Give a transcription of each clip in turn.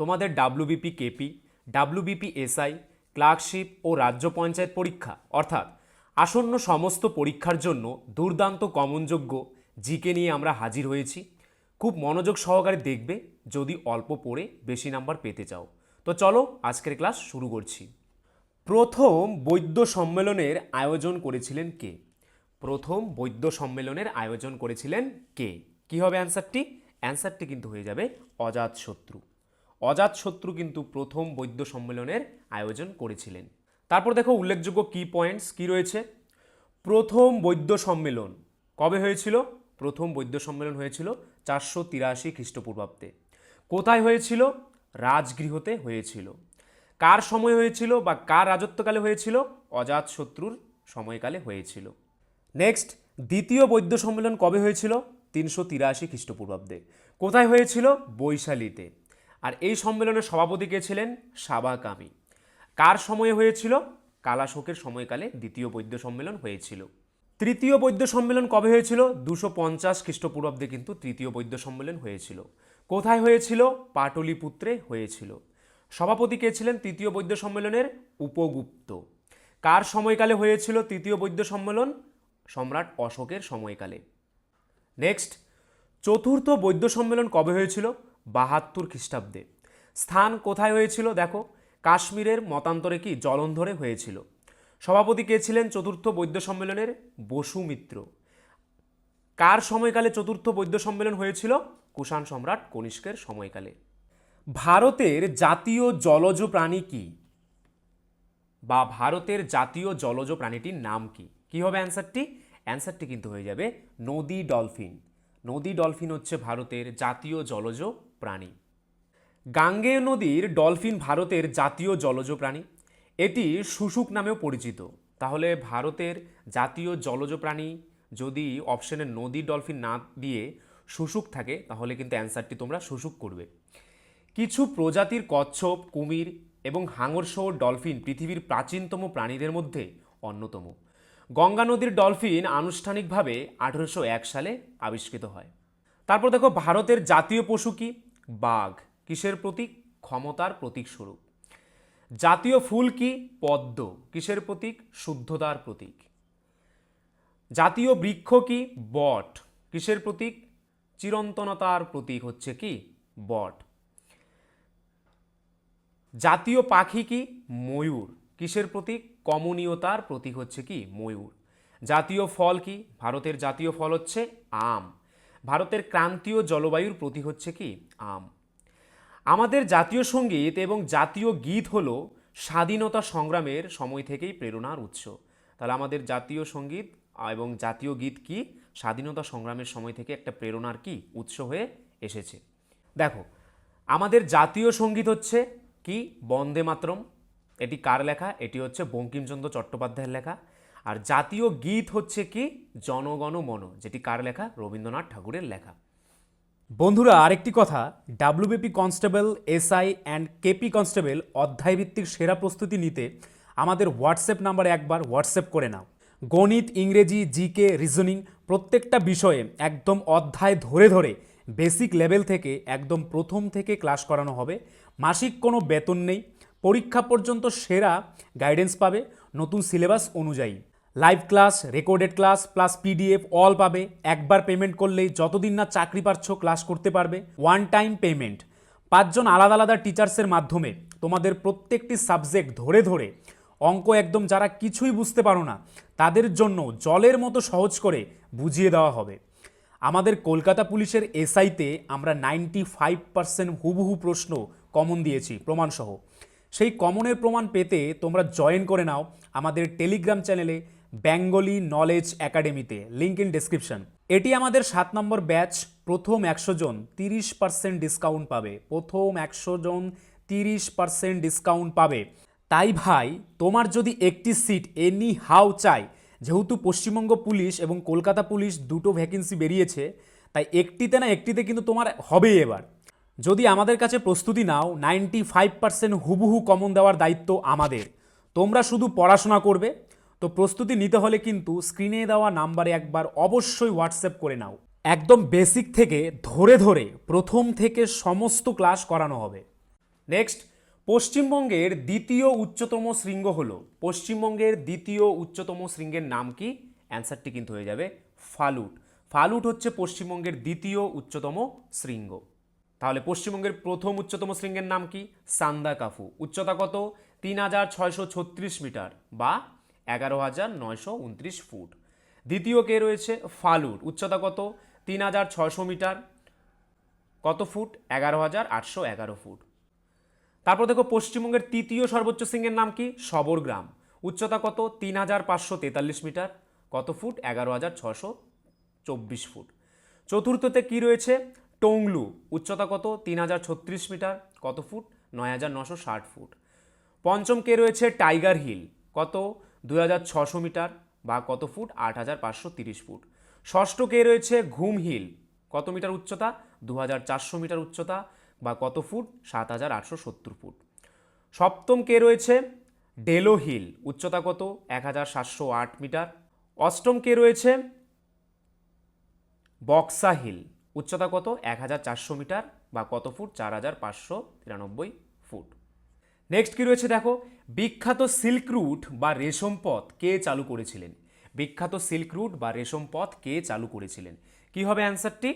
তোমাদের WBP KP, WBP SI, clerkship ও রাজ্য পঞ্চায়েত পরীক্ষা অর্থাৎ আসন্ন সমস্ত পরীক্ষার জন্য দুর্দান্ত কমনযোগ্য জিকে নিয়ে আমরা হাজির হয়েছি। খুব মনোযোগ সহকারে দেখবে যদি অল্প পড়ে বেশি নাম্বার পেতে চাও। তো চলো আজকের ক্লাস শুরু করছি। প্রথম বৈদ্য সম্মেলনের আয়োজন করেছিলেন কে? প্রথম বৈদ্য সম্মেলনের আয়োজন করেছিলেন কে? কি হবে অ্যান্সারটি? অ্যান্সারটি কিন্তু হয়ে যাবে অজাতশত্রু। অজাতশত্রু কিন্তু প্রথম বৈদ্য সম্মেলনের আয়োজন করেছিলেন। তারপর দেখো উল্লেখযোগ্য কি পয়েন্টস কি রয়েছে। প্রথম বৈদ্য সম্মেলন কবে হয়েছিল? প্রথম বৈদ্য সম্মেলন হয়েছিল 483 খ্রিস্টপূর্বাব্দে। কোথায় হয়েছিল? রাজগৃহতে হয়েছিল। কার সময় হয়েছিল বা কার রাজত্বকালে হয়েছিল? অজাতশত্রুর সময়কালে হয়েছিল। নেক্সট, দ্বিতীয় বৈদ্য সম্মেলন কবে হয়েছিল? 383 খ্রিস্টপূর্বাব্দে। কোথায় হয়েছিল? বৈশালীতে। আর এই সম্মেলনের সভাপতি কে ছিলেন? সাবাকামি। কার সময়ে হয়েছিল? কালাশোকের সময়কালে দ্বিতীয় বৈদ্য সম্মেলন হয়েছিল। তৃতীয় বৈদ্য সম্মেলন কবে হয়েছিল? 250 খ্রিস্টপূর্বাব্দে কিন্তু তৃতীয় বৈদ্য সম্মেলন হয়েছিল। কোথায় হয়েছিল? পাটলিপুত্রে হয়েছিল। সভাপতি কে ছিলেন তৃতীয় বৈদ্য সম্মেলনের? উপগুপ্ত। কার সময়কালে হয়েছিল তৃতীয় বৈদ্য সম্মেলন? সম্রাট অশোকের সময়কালে। নেক্সট, চতুর্থ বৈদ্য সম্মেলন কবে হয়েছিল? 72 খ্রিস্টাব্দে। স্থান কোথায় হয়েছিল? দেখো, কাশ্মীরের মতান্তরে কি জলন্ধরে হয়েছিল। সভাপতি কে ছিলেন চতুর্থ বৈদ্য সম্মেলনের? বসুমিত্র। কার সময়কালে চতুর্থ বৈদ্য সম্মেলন হয়েছিল? কুষাণ সম্রাট কনিষ্কের সময়কালে। ভারতের জাতীয় জলজ প্রাণী কি? বা ভারতের জাতীয় জলজ প্রাণীটির নাম কি? কি হবে অ্যান্সারটি? অ্যান্সারটি কিন্তু হয়ে যাবে নদী ডলফিন। নদী ডলফিন হচ্ছে ভারতের জাতীয় জলজ প্রাণী। গাঙ্গেয় নদীর ডলফিন ভারতের জাতীয় জলজ প্রাণী। এটি শুশুক নামেও পরিচিত। তাহলে ভারতের জাতীয় জলজ প্রাণী যদি অপশনে নদী ডলফিন না দিয়ে শুশুক থাকে তাহলে কিন্তু অ্যান্সারটি তোমরা শুশুক করবে। কিছু প্রজাতির কচ্ছপ, কুমির এবং হাঙরসহ ডলফিন পৃথিবীর প্রাচীনতম প্রাণীদের মধ্যে অন্যতম। গঙ্গা নদীর ডলফিন আনুষ্ঠানিকভাবে 1801 সালে আবিষ্কৃত হয়। তারপর দেখো ভারতের জাতীয় পশু কি? বাঘ। কিসের প্রতীক? ক্ষমতার প্রতীক স্বরূপ। জাতীয় ফুল কি? পদ্ম। কিসের প্রতীক? শুদ্ধতার প্রতীক। জাতীয় বৃক্ষ কি? বট। কিসের প্রতীক? চিরন্তনতার প্রতীক হচ্ছে কি? বট। জাতীয় পাখি কি? ময়ূর। কিসের প্রতীক? কমনীয়তার প্রতীক হচ্ছে কি? ময়ূর। জাতীয় ফল কি? ভারতের জাতীয় ফল হচ্ছে আম। ভারতের ক্রান্তীয় জলবায়ুর প্রতীক হচ্ছে কি? আম। আমাদের জাতীয় সঙ্গীত এবং জাতীয় গীত হলো স্বাধীনতা সংগ্রামের সময় থেকেই প্রেরণার উৎস। তাহলে আমাদের জাতীয় সঙ্গীত এবং জাতীয় গীত কি? স্বাধীনতা সংগ্রামের সময় থেকে একটা প্রেরণার কি? উৎস হয়ে এসেছে। দেখো, আমাদের জাতীয় সঙ্গীত হচ্ছে কি? বন্দে মাতরম। এটি কার লেখা? এটি হচ্ছে বঙ্কিমচন্দ্র চট্টোপাধ্যায়ের লেখা। আর জাতীয় গীত হচ্ছে কি? জনগণ মন, যেটি কার লেখা? রবীন্দ্রনাথ ঠাকুরের লেখা। বন্ধুরা, আরেকটি কথা, WBP constable, SI and KP constable অধ্যায়ভিত্তিক সেরা প্রস্তুতি নিতে আমাদের হোয়াটসঅ্যাপ নাম্বারে একবার হোয়াটসঅ্যাপ করে নাও। গণিত, ইংরেজি, জিকে, রিজনিং প্রত্যেকটা বিষয়ে একদম অধ্যায় ধরে ধরে বেসিক লেভেল থেকে একদম প্রথম থেকে ক্লাস করানো হবে। মাসিক কোনো বেতন নেই। পরীক্ষা পর্যন্ত সেরা গাইডেন্স পাবে নতুন সিলেবাস অনুযায়ী। Live class, recorded class plus PDF all পাবে। একবার পেমেন্ট করলেই যতদিন না চাকরি পাচ্ছ ক্লাস করতে পারবে। One time payment. 5 জন আলাদা আলাদা টিচার্সের মাধ্যমে তোমাদের প্রত্যেকটি সাবজেক্ট ধরে ধরে অঙ্ক একদম যারা কিছুই বুঝতে পারো না তাদের জন্য জলের মতো সহজ করে বুঝিয়ে দেওয়া হবে। আমাদের কলকাতা পুলিশের এসআইতে আমরা 95% হুবহু প্রশ্ন কমন দিয়েছি প্রমাণসহ। সেই কমনের প্রমাণ পেতে তোমরা জয়েন করে নাও আমাদের টেলিগ্রাম চ্যানেলে বেঙ্গলি নলেজ একাডেমিতে, লিঙ্ক ইন ডেসক্রিপশন। এটি আমাদের 7 নম্বর ব্যাচ। প্রথম 100 জন 30% ডিসকাউন্ট পাবে। প্রথম 100 জন 30% ডিসকাউন্ট পাবে। তাই ভাই, তোমার যদি একটি সিট এনি হাউ চাই, যেহেতু পশ্চিমবঙ্গ পুলিশ এবং কলকাতা পুলিশ দুটো ভ্যাকেন্সি বেরিয়েছে, তাই একটিতে না একটিতে কিন্তু তোমার হবেই এবার। যদি আমাদের কাছে প্রস্তুতি নাও, 95% হুবহু কমন দেওয়ার দায়িত্ব আমাদের। তোমরা শুধু পড়াশোনা করবে। তো প্রস্তুতি নিতে হলে কিন্তু স্ক্রিনে দেওয়া নাম্বারে একবার অবশ্যই হোয়াটসঅ্যাপ করে নাও। একদম বেসিক থেকে ধরে ধরে প্রথম থেকে সমস্ত ক্লাস করানো হবে। নেক্সট, পশ্চিমবঙ্গের দ্বিতীয় উচ্চতম শৃঙ্গ হলো, পশ্চিমবঙ্গের দ্বিতীয় উচ্চতম শৃঙ্গের নাম কি? অ্যান্সারটি কিন্তু হয়ে যাবে ফালুট। ফালুট হচ্ছে পশ্চিমবঙ্গের দ্বিতীয় উচ্চতম শৃঙ্গ। তাহলে পশ্চিমবঙ্গের প্রথম উচ্চতম শৃঙ্গের নাম কি? সান্দাকাফু। উচ্চতা কত? ৩,৬৩৬ মিটার বা ১১,৯২৯ ফুট। দ্বিতীয় কে রয়েছে? ফালুট। উচ্চতা কত? ৩,৬০০ মিটার। কত ফুট? ১১,৮১১ ফুট। তারপর দেখো পশ্চিমবঙ্গের তৃতীয় সর্বোচ্চ শৃঙ্গের নাম কি? সবরগ্রাম। উচ্চতা কত? ৩,৫৪৩ মিটার। কত ফুট? ১১,৬২৪ ফুট। চতুর্থতে কি রয়েছে? টংলু। উচ্চতা কত? ৩,০৩৬ মিটার। কত ফুট? ৯,৯৬০ ফুট। পঞ্চম কে রয়েছে? Tiger Hill. কত? ২,৬০০ মিটার বা কত ফুট? ৮,৫৩০ ফুট। ষষ্ঠ কে রয়েছে? ঘুম হিল। কত মিটার উচ্চতা? ২,৪০০ মিটার উচ্চতা বা কত ফুট? ৭,৮৭০ ফুট। সপ্তম কে রয়েছে? ডেলো হিল। উচ্চতা কত? ১,৭০৮ মিটার। অষ্টম কে রয়েছে? বক্সা হিল। উচ্চতা কত? ১,৪০০ মিটার বা কত ফুট? ৪,৫৯৩ ফুট। নেক্সট কি রয়েছে দেখো, বিখ্যাত সিল্ক রুট বা রেশম পথ কে চালু করেছিলেন? বিখ্যাত সিল্ক রুট বা রেশম পথ কে চালু করেছিলেন? কি হবে অ্যান্সারটি?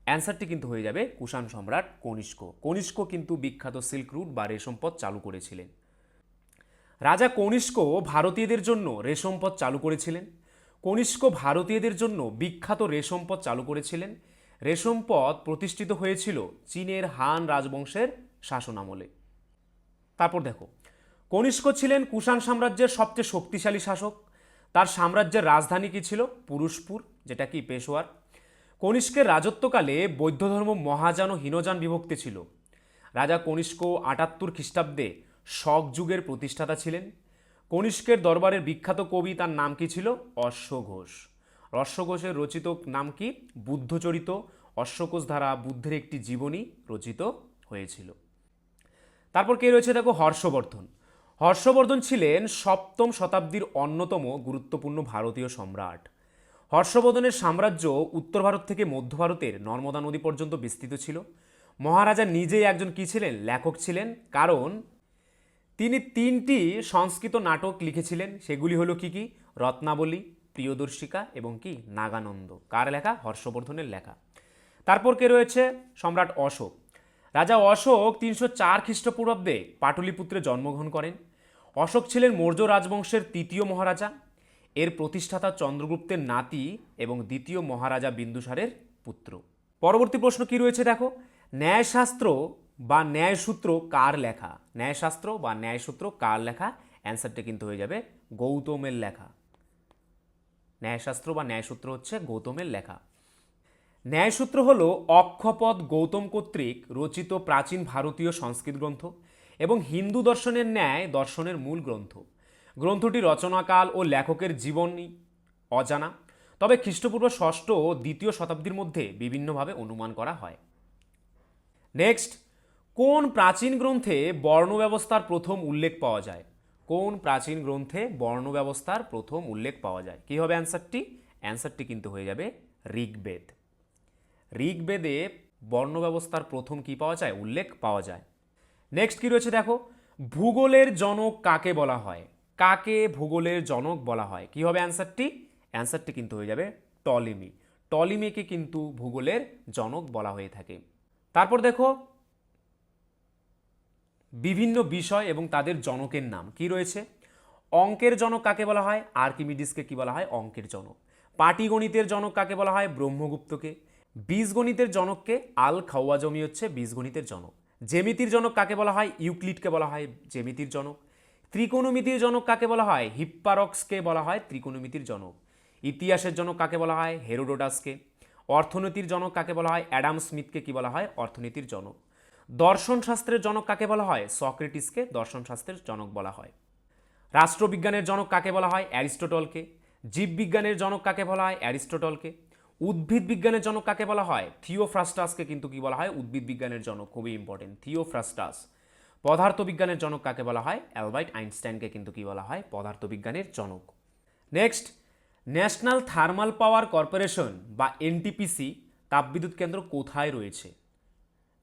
অ্যান্সারটি কিন্তু হয়ে যাবে কুষাণ সম্রাট কনিষ্ক। কনিষ্ক কিন্তু বিখ্যাত সিল্ক রুট বা রেশম পথ চালু করেছিলেন। রাজা কনিষ্ক ভারতীয়দের জন্য রেশম পথ চালু করেছিলেন। কনিষ্ক ভারতীয়দের জন্য বিখ্যাত রেশম পথ চালু করেছিলেন। রেশম পথ প্রতিষ্ঠিত হয়েছিল চীনের হান রাজবংশের শাসনামলে। তারপর দেখো, কনিষ্ক ছিলেন কুষাণ সাম্রাজ্যের সবচেয়ে শক্তিশালী শাসক। তার সাম্রাজ্যের রাজধানী কি ছিল? পুরুষপুর, যেটা কি পেশোয়ার। কনিষ্কের রাজত্বকালে বৌদ্ধ ধর্ম মহাযান ও হীনযান বিভক্তি ছিল। রাজা কনিষ্ক ৭৮ খ্রিস্টাব্দে শক যুগের প্রতিষ্ঠাতা ছিলেন। কনিষ্কের দরবারের বিখ্যাত কবি, তার নাম কি ছিল? অশ্বঘোষ। অশ্বঘোষের রচিত নাম কি? বুদ্ধচরিত। অশ্বঘোষ দ্বারা বুদ্ধের একটি জীবনী রচিত হয়েছিল। তারপর কে রয়েছে দেখো, হর্ষবর্ধন। হর্ষবর্ধন ছিলেন সপ্তম শতাব্দীর অন্যতম গুরুত্বপূর্ণ ভারতীয় সম্রাট। হর্ষবর্ধনের সাম্রাজ্য উত্তর ভারত থেকে মধ্য ভারতের নর্মদা নদী পর্যন্ত বিস্তৃত ছিল। মহারাজা নিজেই একজন কি ছিলেন? লেখক ছিলেন, কারণ তিনি ৩টি সংস্কৃত নাটক লিখেছিলেন। সেগুলি হলো কি কি? রত্নাবলী, প্রিয়দর্শিকা এবং কি নাগানন্দ। কার লেখা? হর্ষবর্ধনের লেখা। তারপর কে রয়েছে? সম্রাট অশোক। রাজা অশোক ৩০৪ খ্রিস্টপূর্বাব্দে পাটলিপুত্রে জন্মগ্রহণ করেন। অশোক ছিলেন মৌর্য রাজবংশের তৃতীয় মহারাজা। এর প্রতিষ্ঠাতা চন্দ্রগুপ্তের নাতি এবং দ্বিতীয় মহারাজা বিন্দুসারের পুত্র। পরবর্তী প্রশ্ন কি রয়েছে দেখো, ন্যায়শাস্ত্র বা ন্যায়সূত্র কার লেখা? ন্যায়শাস্ত্র বা ন্যায়সূত্র কার লেখা? অ্যান্সারটা কিন্তু হয়ে যাবে গৌতমের লেখা। ন্যায়শাস্ত্র বা ন্যায়সূত্র হচ্ছে গৌতমের লেখা। ন্যায়সূত্র হল অক্ষপদ গৌতম কর্তৃক রচিত প্রাচীন ভারতীয় সংস্কৃত গ্রন্থ এবং হিন্দু দর্শনের ন্যায় দর্শনের মূল গ্রন্থ। গ্রন্থটি রচনাকাল ও লেখকের জীবনী অজানা, তবে খ্রিস্টপূর্ব ষষ্ঠ ও দ্বিতীয় শতাব্দীর মধ্যে বিভিন্নভাবে অনুমান করা হয়। নেক্সট, কোন প্রাচীন গ্রন্থে বর্ণ ব্যবস্থার প্রথম উল্লেখ পাওয়া যায়? কোন প্রাচীন গ্রন্থে বর্ণ ব্যবস্থার প্রথম উল্লেখ পাওয়া যায়? কি হবে অ্যান্সারটি? অ্যান্সারটি কিন্তু হয়ে যাবে ঋগ্বেদ। ঋগ্বেদে বর্ণ ব্যবস্থার প্রথম কি পাওয়া যায়? উল্লেখ পাওয়া যায়। নেক্সট কি রয়েছে দেখো, ভূগোলের জনক কাকে বলা হয়? কাকে ভূগোলের জনক বলা হয়? কি হবে অ্যান্সারটি? অ্যান্সারটি কিন্তু হয়ে যাবে টলেমি। টলেমিকে কিন্তু ভূগোলের জনক বলা হয়ে থাকে। তারপর দেখো, বিভিন্ন বিষয় এবং তাদের জনকের নাম কি রয়েছে। অঙ্কের জনক কাকে বলা হয়? আর্কিমিডিসকে কি বলা হয়? অঙ্কের জনক। পাটিগণিতের জনক কাকে বলা হয়? ব্রহ্মগুপ্তকে। বীজগণিতের জনককে? আল খাওয়াজমি হচ্ছে বীজগণিতের জনক। জ্যামিতির জনক কাকে বলা হয়? ইউক্লিডকে বলা হয় জ্যামিতির জনক। ত্রিকোণমিতির জনক কাকে বলা হয়? হিপ্পারক্সকে বলা হয় ত্রিকোণমিতির জনক। ইতিহাসের জনক কাকে বলা হয়? হেরোডোটাসকে। অর্থনীতির জনক কাকে বলা হয়? অ্যাডাম স্মিথকে কি বলা হয়? অর্থনীতির জনক। দর্শন শাস্ত্রের জনক কাকে বলা হয়? সক্রেটিসকে দর্শন শাস্ত্রের জনক বলা হয়। রাষ্ট্রবিজ্ঞানের জনক কাকে বলা হয়? অ্যারিস্টটলকে। জীববিজ্ঞানের জনক কাকে বলা হয়? অ্যারিস্টটলকে। উদ্ভিদ বিজ্ঞানের জনক কাকে বলা হয়? থিওফ্রাস্টাসকে কিন্তু কি বলা হয়? উদ্ভিদ বিজ্ঞানের জনক, খুবই ইম্পর্টেন্ট, থিওফ্রাস্টাস। পদার্থবিজ্ঞানের জনক কাকে বলা হয়? অ্যালবার্ট আইনস্টাইনকে কিন্তু কি বলা হয়? পদার্থবিজ্ঞানের জনক। Next, national thermal power corporation বা এনটিপিসি তাপবিদ্যুৎ কেন্দ্র কোথায় রয়েছে?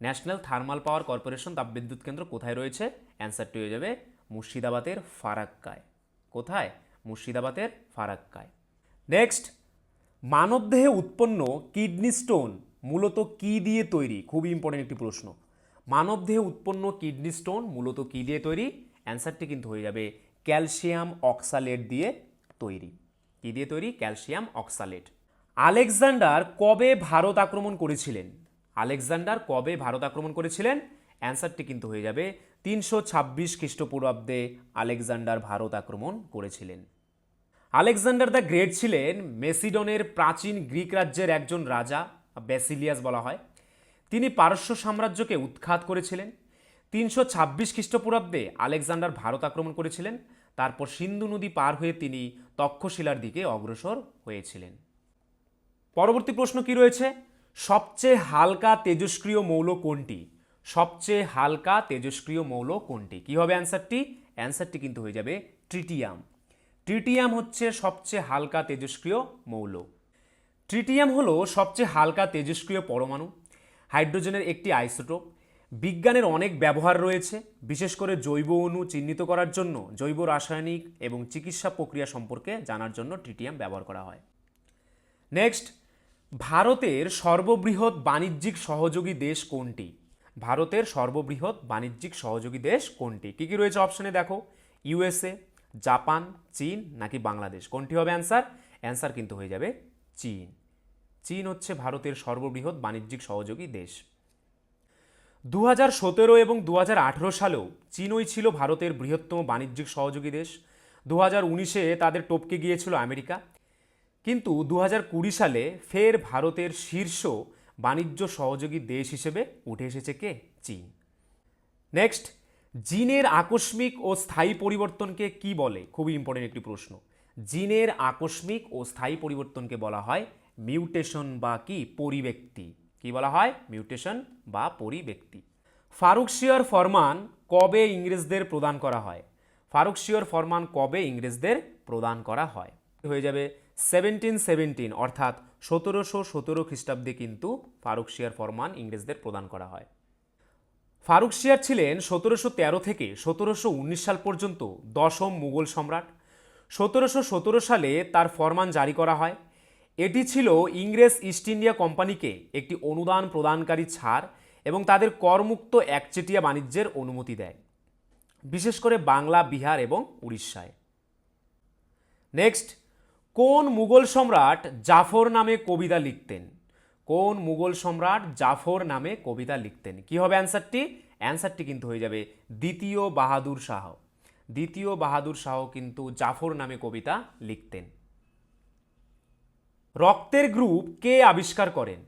ন্যাশনাল থার্মাল পাওয়ার কর্পোরেশন তাপবিদ্যুৎ কেন্দ্র কোথায় রয়েছে? অ্যান্সারটি হয়ে যাবে মুর্শিদাবাদের ফারাক্কায়। কোথায়? মুর্শিদাবাদের ফারাক্কায়। নেক্সট, মানবদেহে উৎপন্ন কিডনি স্টোন মূলত কি দিয়ে তৈরি? খুবই ইম্পর্টেন্ট একটি প্রশ্ন। মানবদেহে উৎপন্ন কিডনি স্টোন মূলত কি দিয়ে তৈরি? অ্যান্সারটি কিন্তু হয়ে যাবে ক্যালসিয়াম অক্সালেট দিয়ে তৈরি। কি দিয়ে তৈরি? Calcium oxalate. আলেকজান্ডার কবে ভারত আক্রমণ করেছিলেন? আলেকজান্ডার কবে ভারত আক্রমণ করেছিলেন? অ্যান্সারটি কিন্তু হয়ে যাবে 326 খ্রিস্টপূর্বাব্দে আলেকজান্ডার ভারত আক্রমণ করেছিলেন। আলেকজান্ডার দ্য গ্রেট ছিলেন মেসিডনের প্রাচীন গ্রিক রাজ্যের একজন রাজা, ব্যাসিলিয়াস বলা হয়। তিনি পারস্য সাম্রাজ্যকে উৎখাত করেছিলেন। 326 খ্রিস্টপূর্বাব্দে আলেকজান্ডার ভারত আক্রমণ করেছিলেন। তারপর সিন্ধু নদী পার হয়ে তিনি তক্ষশিলার দিকে অগ্রসর হয়েছিলেন। পরবর্তী প্রশ্ন কি রয়েছে? সবচেয়ে হালকা তেজস্ক্রিয় মৌল কোনটি? সবচেয়ে হালকা তেজস্ক্রিয় মৌল কোনটি? কি হবে অ্যান্সারটি? অ্যান্সারটি কিন্তু হয়ে যাবে ট্রিটিয়াম। ট্রিটিয়াম হচ্ছে সবচেয়ে হালকা তেজস্ক্রিয় মৌল। ট্রিটিয়াম হলো সবচেয়ে হালকা তেজস্ক্রিয় পরমাণু, হাইড্রোজেনের একটি আইসোটোপ। বিজ্ঞানের অনেক ব্যবহার রয়েছে, বিশেষ করে জৈব অণু চিহ্নিত করার জন্য, জৈব রাসায়নিক এবং চিকিৎসা প্রক্রিয়া সম্পর্কে জানার জন্য ট্রিটিয়াম ব্যবহার করা হয়। নেক্সট, ভারতের সর্ববৃহৎ বাণিজ্যিক সহযোগী দেশ কোনটি? ভারতের সর্ববৃহৎ বাণিজ্যিক সহযোগী দেশ কোনটি? কি কি রয়েছে অপশনে দেখো, ইউএসএ, জাপান, চীন নাকি বাংলাদেশ? কোনটি হবে অ্যান্সার? অ্যান্সার কিন্তু হয়ে যাবে চীন। চীন হচ্ছে ভারতের সর্ববৃহৎ বাণিজ্যিক সহযোগী দেশ। 2017 এবং 2018 সালেও চীনই ছিল ভারতের বৃহত্তম বাণিজ্যিক সহযোগী দেশ। 2019-এ তাদের টপকে গিয়েছিল আমেরিকা, কিন্তু 2020 সালে ফের ভারতের শীর্ষ বাণিজ্য সহযোগী দেশ হিসেবে উঠে এসেছে কে? চীন। নেক্সট, জিনের আকস্মিক ও স্থায়ী পরিবর্তনকে কি বলে? খুবই ইম্পর্টেন্ট একটি প্রশ্ন। জিনের আকস্মিক ও স্থায়ী পরিবর্তনকে বলা হয় মিউটেশন বা কি? পরিব্যক্তি। কি বলা হয়? মিউটেশন বা পরিব্যক্তি। ফারুকশিয়র ফরমান কবে ইংরেজদের প্রদান করা হয়? ফারুকশিয়র ফরমান কবে ইংরেজদের প্রদান করা হয়? হয়ে যাবে 1717, অর্থাৎ 1717 খ্রিস্টাব্দে কিন্তু ফারুকশিয়র ফরমান ইংরেজদের প্রদান করা হয়। ফারুকশিয়ার ছিলেন 1713 থেকে 1719 সাল পর্যন্ত দশম মুঘল সম্রাট। 1717 সালে তার ফরমান জারি করা হয়। এটি ছিল ইংরেজ ইস্ট ইন্ডিয়া কোম্পানিকে একটি অনুদান প্রদানকারী ছাড় এবং তাদের করমুক্ত একচেটিয়া বাণিজ্যের অনুমতি দেয়, বিশেষ করে বাংলা, বিহার এবং উড়িষ্যায়। নেক্সট, কোন মুঘল সম্রাট জাফর নামে কবিতা লিখতেন? কোন মুঘল সম্রাট জাফর নামে কবিতা লিখতেন? কি হবে অ্যান্সারটি? অ্যান্সারটি কিন্তু হয়ে যাবে দ্বিতীয় বাহাদুর শাহ। দ্বিতীয় বাহাদুর শাহ কিন্তু জাফর নামে কবিতা লিখতেন। রক্তের গ্রুপ কে আবিষ্কার করেন?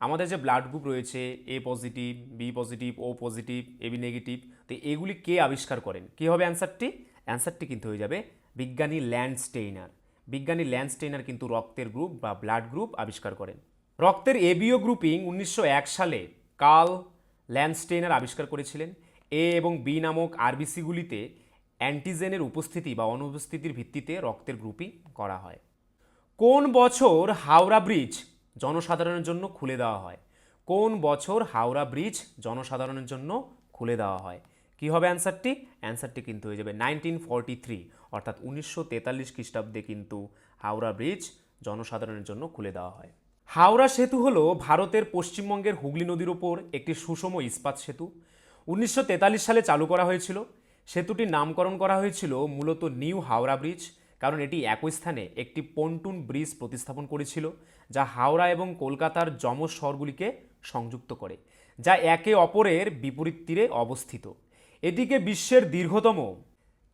আমাদের যে ব্লাড গ্রুপ রয়েছে, এ পজিটিভ, বি পজিটিভ, ও পজিটিভ, এবি নেগেটিভ, তো এগুলি কে আবিষ্কার করেন? কি হবে অ্যান্সারটি? অ্যান্সারটি কিন্তু হয়ে যাবে বিজ্ঞানী ল্যান্ডস্টেইনার। বিজ্ঞানী ল্যান্ডস্টেইনার কিন্তু রক্তের গ্রুপ বা ব্লাড গ্রুপ আবিষ্কার করেন। রক্তের এবিও গ্রুপিং 1901 সালে কার্ল ল্যান্ডস্টেইনার আবিষ্কার করেছিলেন। এ এবং বি নামক আরবিসিগুলিতে অ্যান্টিজেনের উপস্থিতি বা অনুপস্থিতির ভিত্তিতে রক্তের গ্রুপিং করা হয়। কোন বছর হাওড়া ব্রিজ জনসাধারণের জন্য খুলে দেওয়া হয়? কোন বছর হাওড়া ব্রিজ জনসাধারণের জন্য খুলে দেওয়া হয়? কি হবে অ্যান্সারটি? অ্যান্সারটি কিন্তু হয়ে যাবে 1943, অর্থাৎ 1943 খ্রিস্টাব্দে কিন্তু হাওড়া ব্রিজ জনসাধারণের জন্য খুলে দেওয়া হয়। হাওড়া সেতু হলো ভারতের পশ্চিমবঙ্গের হুগলি নদীর ওপর একটি সুষম ইস্পাত সেতু। 1943 সালে চালু করা হয়েছিল। সেতুটির নামকরণ করা হয়েছিল মূলত নিউ হাওড়া ব্রিজ, কারণ এটি একই স্থানে একটি পন্টুন ব্রিজ প্রতিস্থাপন করেছিল, যা হাওড়া এবং কলকাতার যমজ শহরগুলিকে সংযুক্ত করে, যা একে অপরের বিপরীত তীরে অবস্থিত। এটিকে বিশ্বের দীর্ঘতম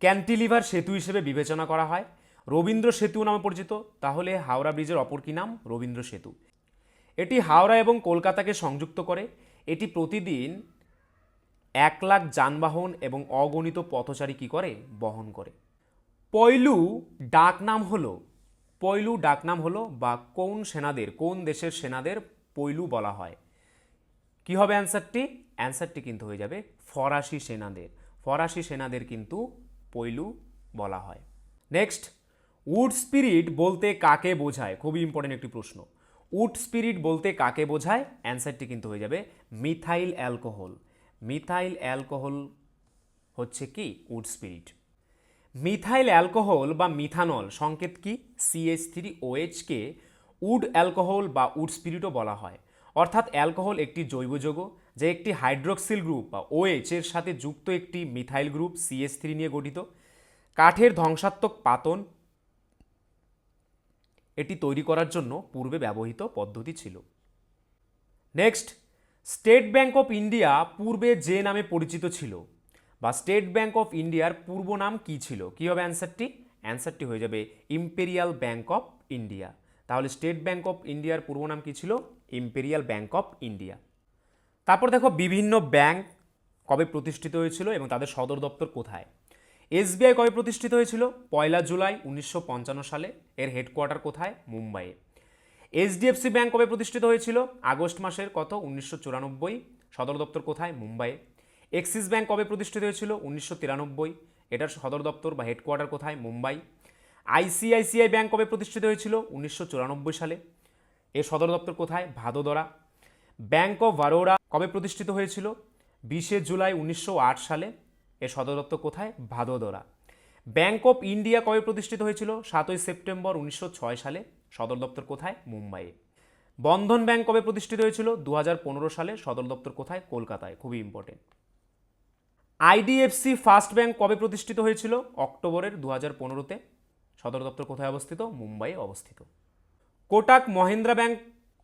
ক্যান্টিলিভার সেতু হিসেবে বিবেচনা করা হয়। রবীন্দ্র সেতু নামে পরিচিত। তাহলে হাওড়া ব্রিজের অপর কি নাম? রবীন্দ্র সেতু। এটি হাওড়া এবং কলকাতাকে সংযুক্ত করে। এটি প্রতিদিন 1 লাখ যানবাহন এবং অগণিত পথচারী কি করে? বহন করে। পয়লু ডাকনাম হলো বা কোন দেশের সেনাদের পয়লু বলা হয়? কি হবে অ্যান্সারটি? অ্যান্সারটি কিন্তু হয়ে যাবে ফরাসি সেনাদের। ফরাসি সেনাদের কিন্তু পয়লু বলা হয়। নেক্সট, উড স্পিরিট বলতে কাকে বোঝায়? খুবই ইম্পর্টেন্ট একটি প্রশ্ন। উড স্পিরিট বলতে কাকে বোঝায়? অ্যান্সারটি কিন্তু হয়ে যাবে মিথাইল অ্যালকোহল। মিথাইল অ্যালকোহল হচ্ছে কি উড স্পিরিট। মিথাইল অ্যালকোহল বা মিথানল সংকেত কি? CH3OH কে উড অ্যালকোহল বা উড স্পিরিটও বলা হয়। অর্থাৎ অ্যালকোহল একটি জৈব যৌগ যা একটি হাইড্রক্সিল গ্রুপ বা OH এর সাথে যুক্ত একটি মিথাইল গ্রুপ CH3 নিয়ে গঠিত। কাঠের ধ্বংসাত্মক পাতন এটি তৈরি করার জন্য পূর্বে ব্যবহৃত পদ্ধতি ছিল। Next, state bank of India পূর্বে যে নামে পরিচিত ছিল বা স্টেট ব্যাংক অফ ইন্ডিয়ার পূর্ব নাম কি ছিল? কি হবে অ্যান্সারটি? অ্যান্সারটি হয়ে যাবে ইম্পেরিয়াল ব্যাংক অফ ইন্ডিয়া। তাহলে স্টেট ব্যাংক অফ ইন্ডিয়ার পূর্ব নাম কি ছিল? Imperial bank of India. তারপর দেখো বিভিন্ন ব্যাংক কবে প্রতিষ্ঠিত হয়েছিল এবং তাদের সদর দপ্তর কোথায়। SBI কবে প্রতিষ্ঠিত হয়েছিল? 1 জুলাই 1955 সালে। এর হেডকোয়ার্টার কোথায়? মুম্বাইয়ে। HDFC ব্যাংক কবে প্রতিষ্ঠিত হয়েছিল? আগস্ট মাসের কত? 1994। সদর দপ্তর কোথায়? মুম্বাইয়ে। এক্সিস ব্যাংক কবে প্রতিষ্ঠিত হয়েছিল? 1993। এটার সদর দপ্তর বা হেডকোয়ার্টার কোথায়? মুম্বাই। ICICI ব্যাংক কবে প্রতিষ্ঠিত হয়েছিল? 1994 সালে। এর সদর দপ্তর কোথায়? ভাদোদরা। ব্যাংক অফ বরোদা কবে প্রতিষ্ঠিত হয়েছিল? 20 জুলাই 1908 সালে। এর সদর দপ্তর কোথায়? ভাদোদরা। ব্যাংক অফ ইন্ডিয়া কবে প্রতিষ্ঠিত হয়েছিল? 7 সেপ্টেম্বর 1906 সালে। সদর দপ্তর কোথায়? মুম্বাইয়ে। বন্ধন ব্যাংক কবে প্রতিষ্ঠিত হয়েছিল? 2015 সালে। সদর দপ্তর কোথায়? কলকাতায়। খুবই ইম্পর্টেন্ট। IDFC ফার্স্ট ব্যাংক কবে প্রতিষ্ঠিত হয়েছিল? অক্টোবরের 2015-তে। সদর দপ্তর কোথায় অবস্থিত? মুম্বাইয়ে অবস্থিত। কোটাক মহিন্দ্রা ব্যাংক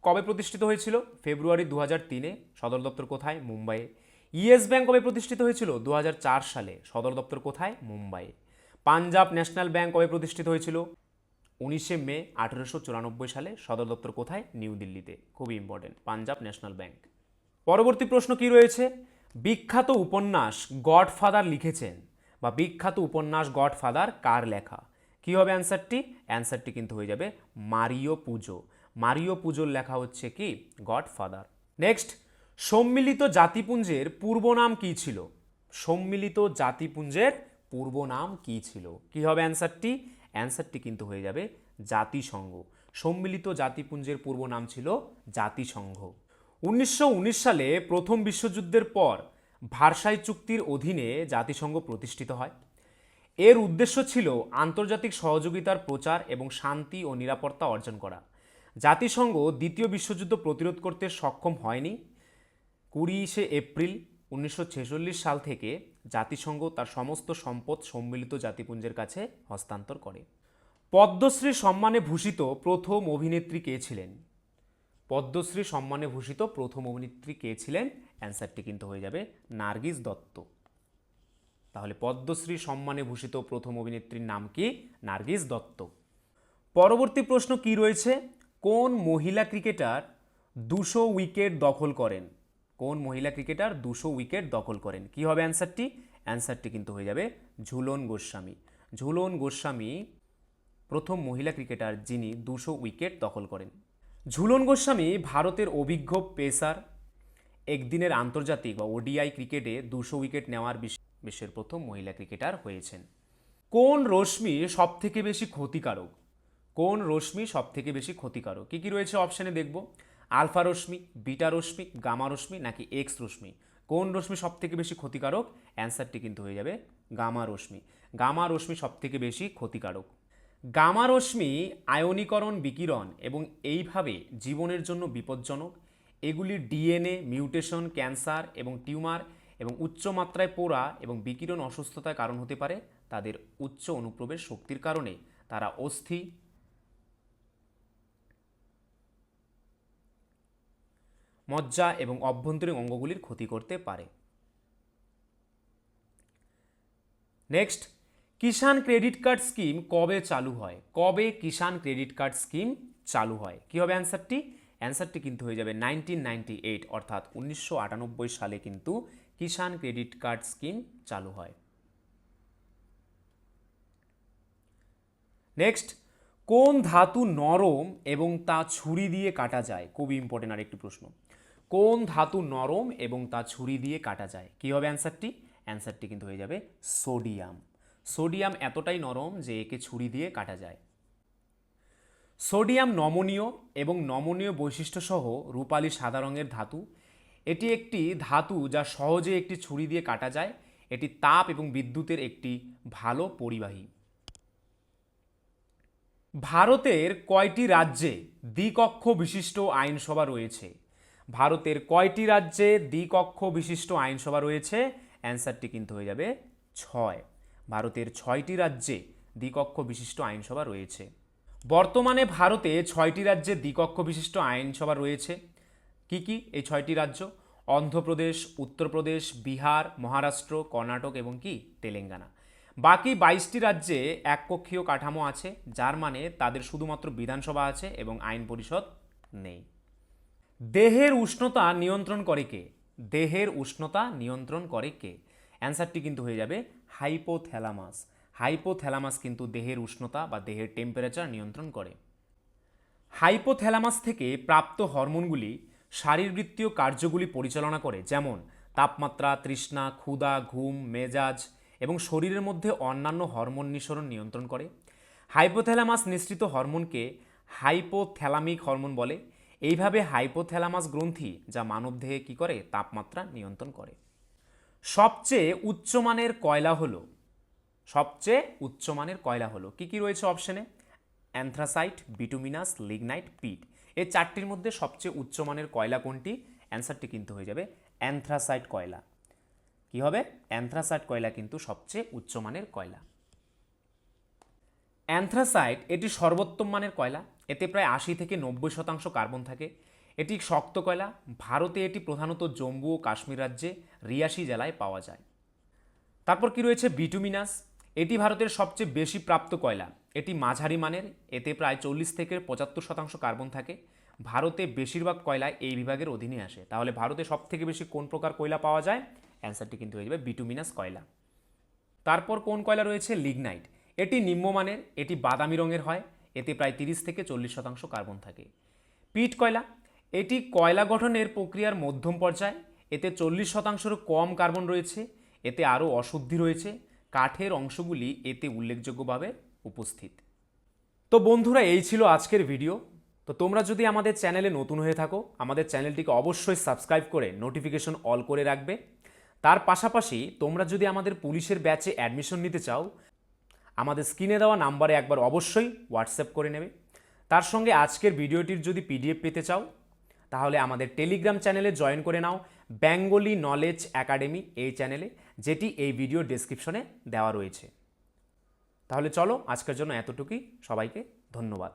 কবে প্রতিষ্ঠিত হয়েছিল? ফেব্রুয়ারি 2003-এ। সদর দপ্তর কোথায়? মুম্বাইয়ে। ইয়েস ব্যাংক কবে প্রতিষ্ঠিত হয়েছিল? 2004 সালে। সদর দপ্তর কোথায়? মুম্বাইয়ে। পাঞ্জাব ন্যাশনাল ব্যাংক কবে প্রতিষ্ঠিত হয়েছিল? 19 মে 1894 সালে। সদর দপ্তর কোথায়? নিউ দিল্লিতে। খুবই ইম্পর্টেন্ট পাঞ্জাব ন্যাশনাল ব্যাংক। পরবর্তী প্রশ্ন কি রয়েছে? বিখ্যাত উপন্যাস গডফাদার লিখেছেন বা বিখ্যাত উপন্যাস গডফাদার কার লেখা? কি হবে অ্যান্সারটি? অ্যান্সারটি কিন্তু হয়ে যাবে মারিও পুজো। মারিও পুজোর লেখা হচ্ছে কি গডফাদার। নেক্সট, সম্মিলিত জাতিপুঞ্জের পূর্ব নাম কি ছিল? সম্মিলিত জাতিপুঞ্জের পূর্ব নাম কি ছিল? কি হবে অ্যান্সারটি? অ্যান্সারটি কিন্তু হয়ে যাবে জাতিসংঘ। সম্মিলিত জাতিপুঞ্জের পূর্ব নাম ছিল জাতিসংঘ। 1919 সালে প্রথম বিশ্বযুদ্ধের পর ভার্সাই চুক্তির অধীনে জাতিসংঘ প্রতিষ্ঠিত হয়। এর উদ্দেশ্য ছিল আন্তর্জাতিক সহযোগিতার প্রচার এবং শান্তি ও নিরাপত্তা অর্জন করা। জাতিসংঘ দ্বিতীয় বিশ্বযুদ্ধ প্রতিরোধ করতে সক্ষম হয়নি। 20 এপ্রিল 1946 সাল থেকে জাতিসংঘ তার সমস্ত সম্পদ সম্মিলিত জাতিপুঞ্জের কাছে হস্তান্তর করে। পদ্মশ্রী সম্মানে ভূষিত প্রথম অভিনেত্রী কে ছিলেন? পদ্মশ্রী সম্মানে ভূষিত প্রথম অভিনেত্রী কে ছিলেন? অ্যান্সারটি কিন্তু হয়ে যাবে নার্গিস দত্ত। তাহলে পদ্মশ্রী সম্মানে ভূষিত প্রথম অভিনেত্রীর নাম কি? নার্গিস দত্ত। পরবর্তী প্রশ্ন কি রয়েছে? কোন মহিলা ক্রিকেটার 200 উইকেট দখল করেন? কোন মহিলা ক্রিকেটার 200 উইকেট দখল করেন? কি হবে অ্যান্সারটি? অ্যান্সারটি কিন্তু হয়ে যাবে ঝুলন গোস্বামী। ঝুলন গোস্বামী প্রথম মহিলা ক্রিকেটার যিনি 200 উইকেট দখল করেন। ঝুলন গোস্বামী ভারতের অভিজ্ঞ পেসার। একদিনের আন্তর্জাতিক বা ODI ক্রিকেটে 200 উইকেট নেওয়ার বিশ্বের প্রথম মহিলা ক্রিকেটার হয়েছেন। কোন রশ্মি সবথেকে বেশি ক্ষতিকারক? কোন রশ্মি সবথেকে বেশি ক্ষতিকারক? কি কি রয়েছে অপশানে দেখব। আলফা রশ্মি, বিটা রশ্মি, গামা রশ্মি নাকি এক্স রশ্মি? কোন রশ্মি সবথেকে বেশি ক্ষতিকারক? অ্যান্সারটি কিন্তু হয়ে যাবে গামা রশ্মি। গামা রশ্মি সবথেকে বেশি ক্ষতিকারক। গামা রশ্মি আয়নীকরণ বিকিরণ এবং এইভাবে জীবনের জন্য বিপজ্জনক। এগুলি DNA মিউটেশন, ক্যান্সার এবং টিউমার এবং উচ্চ মাত্রায় পোড়া এবং বিকিরণ অসুস্থতার কারণ হতে পারে। তাদের উচ্চ অনুপ্রবেশ শক্তির কারণে তারা অস্থি, মজ্জা এবং অভ্যন্তরীণ অঙ্গগুলির ক্ষতি করতে পারে। নেক্সট, কিষাণ ক্রেডিট কার্ড স্কিম কবে চালু হয়? কবে কিষাণ ক্রেডিট কার্ড স্কিম চালু হয়? কি হবে অ্যান্সারটি? অ্যান্সারটি কিন্তু হয়ে যাবে 1998 অর্থাৎ 1998 সালে কিন্তু কিষাণ ক্রেডিট কার্ড স্কিম চালু হয়। নেক্সট, কোন ধাতু নরম এবং তা ছুরি দিয়ে কাটা যায়? খুবই ইম্পর্টেন্ট আরেকটি প্রশ্ন। কোন ধাতু নরম এবং তা ছুরি দিয়ে কাটা যায়? কি হবে অ্যান্সারটি? অ্যান্সারটি কিন্তু হয়ে যাবে সোডিয়াম। সোডিয়াম এতটাই নরম যে একে ছুরি দিয়ে কাটা যায়। সোডিয়াম নমনীয় এবং নমনীয় বৈশিষ্ট্য সহ রূপালী সাদা রঙের ধাতু। এটি একটি ধাতু যা সহজে একটি ছুরি দিয়ে কাটা যায়। এটি তাপ এবং বিদ্যুতের একটি ভালো পরিবাহী। ভারতের কয়টি রাজ্যে দ্বিকক্ষ বিশিষ্ট আইনসভা রয়েছে? ভারতের কয়টি রাজ্যে দ্বিকক্ষ বিশিষ্ট আইনসভা রয়েছে? অ্যান্সারটি কিন্তু হয়ে যাবে 6। ভারতের 6টি রাজ্যে দ্বিকক্ষ বিশিষ্ট আইনসভা রয়েছে। বর্তমানে ভারতে 6টি রাজ্যে দ্বিকক্ষ বিশিষ্ট আইনসভা রয়েছে। কি কি এই 6টি রাজ্য? অন্ধ্রপ্রদেশ, উত্তরপ্রদেশ, বিহার, মহারাষ্ট্র, কর্ণাটক এবং কি তেলেঙ্গানা। বাকি 22টি রাজ্যে এককক্ষীয় কাঠামো আছে, যার মানে তাদের শুধুমাত্র বিধানসভা আছে এবং আইন পরিষদ নেই। দেহের উষ্ণতা নিয়ন্ত্রণ করে কে? দেহের উষ্ণতা নিয়ন্ত্রণ করে কে? অ্যান্সারটি কিন্তু হয়ে যাবে হাইপোথ্যালামাস। হাইপোথ্যালামাস কিন্তু দেহের উষ্ণতা বা দেহের টেম্পারেচার নিয়ন্ত্রণ করে। হাইপোথ্যালামাস থেকে প্রাপ্ত হরমোনগুলি শারীরবৃত্তীয় কার্যগুলি পরিচালনা করে, যেমন তাপমাত্রা, তৃষ্ণা, ক্ষুধা, ঘুম, মেজাজ এবং শরীরের মধ্যে অন্যান্য হরমোন নিঃসরণ নিয়ন্ত্রণ করে। হাইপোথ্যালামাস নিঃসৃত হরমোনকে হাইপোথ্যালামিক হরমোন বলে। এইভাবে হাইপোথ্যালামাস গ্রন্থি যা মানবদেহে কী করে? তাপমাত্রা নিয়ন্ত্রণ করে। সবচেয়ে উচ্চমানের কয়লা হলো সবচেয়ে উচ্চমানের কয়লা হলো কি কি রয়েছে অপশনে? অ্যান্থ্রাসাইট, বিটুমিনাস, লিগনাইট, পিট। এই 4টির মধ্যে সবচেয়ে উচ্চমানের কয়লা কোনটি? অ্যান্সারটি কিন্তু হয়ে যাবে অ্যান্থ্রাসাইট কয়লা। কি হবে? অ্যান্থ্রাসাইট কয়লা কিন্তু সবচেয়ে উচ্চমানের কয়লা। অ্যান্থ্রাসাইট এটি সর্বোত্তম মানের কয়লা। এতে প্রায় 80 থেকে 90% কার্বন থাকে। এটি শক্ত কয়লা। ভারতে এটি প্রধানত জম্মু ও কাশ্মীর রাজ্যে রিয়াসি জেলায় পাওয়া যায়। তারপর কি রয়েছে? বিটুমিনাস। এটি ভারতের সবচেয়ে বেশি প্রাপ্ত কয়লা। এটি মাঝারি মানের। এতে প্রায় 40 থেকে 75% কার্বন থাকে। ভারতে বেশিরভাগ কয়লা এই বিভাগের অধীনে আসে। তাহলে ভারতে সবথেকে বেশি কোন প্রকার কয়লা পাওয়া যায়? অ্যান্সারটি কিন্তু হয়ে যাবে বিটুমিনাস কয়লা। তারপর কোন কয়লা রয়েছে? লিগনাইট। এটি নিম্নমানের। এটি বাদামি রঙের হয়। এতে প্রায় 30 থেকে 40% কার্বন থাকে। পিট কয়লা। এটি কয়লা গঠনের প্রক্রিয়ার মধ্যম পর্যায়। এতে 40%-এরও কম কার্বন রয়েছে। এতে আরও অশুদ্ধি রয়েছে। কাঠের অংশগুলি এতে উল্লেখযোগ্যভাবে উপস্থিত। তো বন্ধুরা, এই ছিল আজকের ভিডিও। তো তোমরা যদি আমাদের চ্যানেলে নতুন হয়ে থাকো, আমাদের চ্যানেলটিকে অবশ্যই সাবস্ক্রাইব করে নোটিফিকেশন অল করে রাখবে। তার পাশাপাশি তোমরা যদি আমাদের পুলিশের ব্যাচে অ্যাডমিশন নিতে চাও, আমাদের স্ক্রিনে দেওয়া নাম্বারে একবার অবশ্যই হোয়াটসঅ্যাপ করে নেবে। তার সঙ্গে আজকের ভিডিওটির যদি পিডিএফ পেতে চাও, তাহলে আমাদের টেলিগ্রাম চ্যানেলে জয়েন করে নাও, বেঙ্গলি নলেজ একাডেমি এই চ্যানেলে, যেটি এই ভিডিও ডেসক্রিপশনে দেওয়া রয়েছে। তাহলে চলো, আজকের জন্য এতটুকুই। সবাইকে ধন্যবাদ।